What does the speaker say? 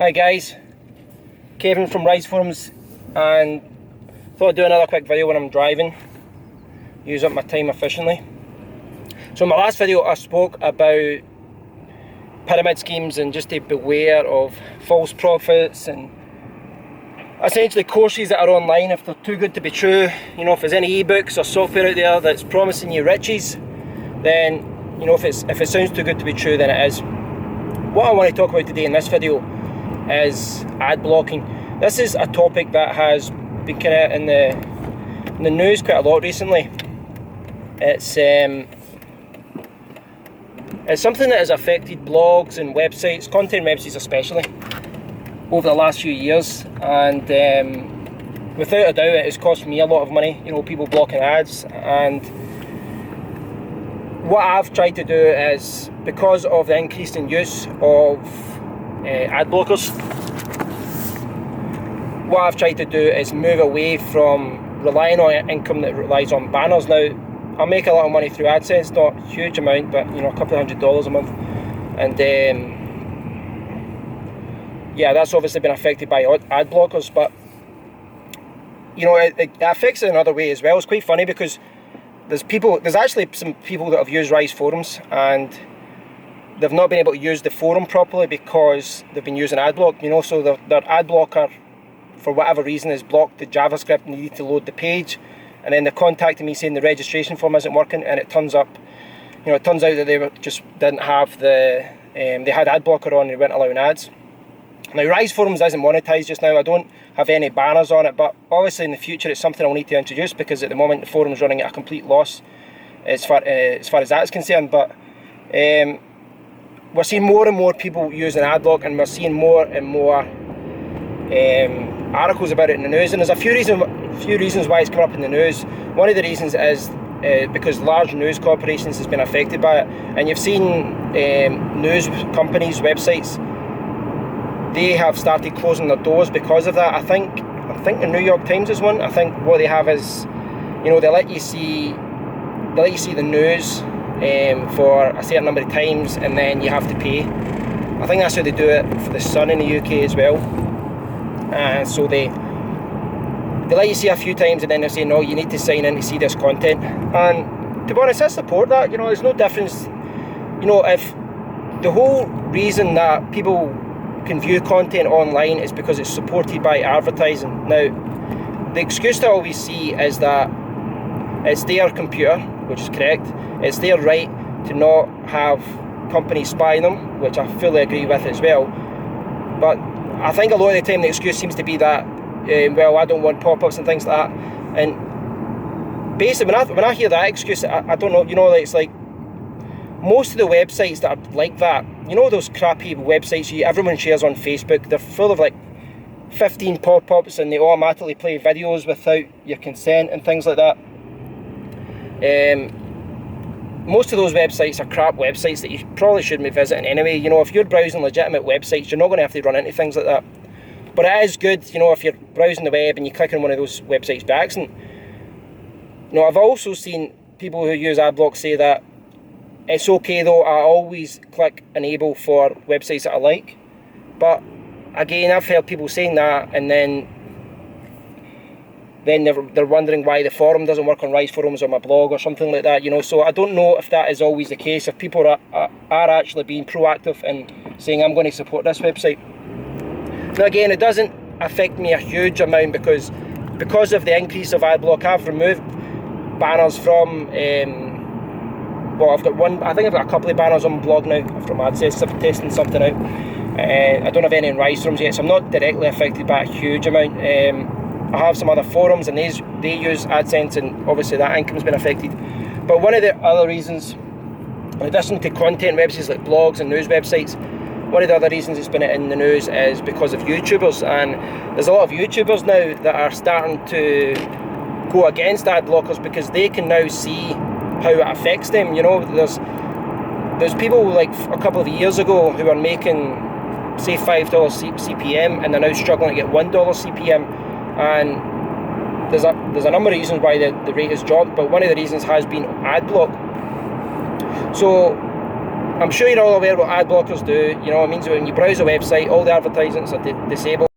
Hi guys, Kevin from Rise Forums, and thought I'd do another quick video when I'm driving, use up my time efficiently. So in my last video I spoke about pyramid schemes and just to beware of false prophets and essentially courses that are online. If they're too good to be true, if there's any ebooks or software out there that's promising you riches, then if it sounds too good to be true, then it is. What I want to talk about today in this video is ad blocking. This is a topic that has been kind of in the news quite a lot recently. It's something that has affected blogs and websites, content websites especially, over the last few years, and without a doubt it has cost me a lot of money, people blocking ads. And what I've tried to do is, because of the increase in use of ad blockers, what I've tried to do is move away from relying on income that relies on banners. Now, I make a lot of money through AdSense, not a huge amount, but a couple of $100 a month, and yeah, that's obviously been affected by ad blockers. But it affects it another way as well. It's quite funny because there's actually some people that have used Rise Forums and they've not been able to use the forum properly because they've been using adblock. So their ad blocker, for whatever reason, has blocked the JavaScript needed to load the page, and then they contacted me saying the registration form isn't working, and it turns out that they didn't have they had ad blocker on and they weren't allowing ads. Now, Rise Forums isn't monetized just now. I don't have any banners on it, but obviously in the future it's something I'll need to introduce, because at the moment the forum's running at a complete loss as far as that's concerned. But we're seeing more and more people using adblock, and we're seeing more and more articles about it in the news, and there's a few reasons why it's come up in the news. One of the reasons is because large news corporations has been affected by it, and you've seen news companies' websites, they have started closing their doors because of that. I think the New York Times is one. I think what they have is, they let you see the news for a certain number of times, and then you have to pay. I think that's how they do it for the Sun in the UK as well. And so they let you see a few times, and then they say, no, you need to sign in to see this content. And to be honest, I support that. There's no difference. If the whole reason that people can view content online is because it's supported by advertising. Now, the excuse that I always see is that it's their computer, which is correct. It's their right to not have companies spying them, which I fully agree with as well. But I think a lot of the time the excuse seems to be that, well, I don't want pop-ups and things like that. And basically, when I hear that excuse, I don't know. It's like most of the websites that are like that, those crappy websites everyone shares on Facebook, they're full of like 15 pop-ups, and they automatically play videos without your consent and things like that. Most of those websites are crap websites that you probably shouldn't be visiting anyway. If you're browsing legitimate websites, you're not going to have to run into things like that. But it is good, if you're browsing the web and you click on one of those websites by accident. I've also seen people who use adblock say that it's okay though, I always click enable for websites that I like. But again, I've heard people saying that, and then they're wondering why the forum doesn't work on Rise Forums or my blog or something like that. So I don't know if that is always the case, if people are actually being proactive and saying, I'm going to support this website. Now again, it doesn't affect me a huge amount, because of the increase of adblock, I've removed banners from I've got a couple of banners on my blog now from AdSense. I'm testing something out. I don't have any in Rise Forums yet, so I'm not directly affected by a huge amount. I have some other forums, and they use AdSense, and obviously that income's been affected. But one of the other reasons, in addition to content websites like blogs and news websites, one of the other reasons it's been in the news is because of YouTubers. And there's a lot of YouTubers now that are starting to go against ad blockers because they can now see how it affects them. There's people like a couple of years ago who were making, say, $5 CPM, and they're now struggling to get $1 CPM. And there's a number of reasons why the rate has dropped, but one of the reasons has been ad block. So I'm sure you're all aware what ad blockers do. You know, it means when you browse a website, all the advertisements are disabled.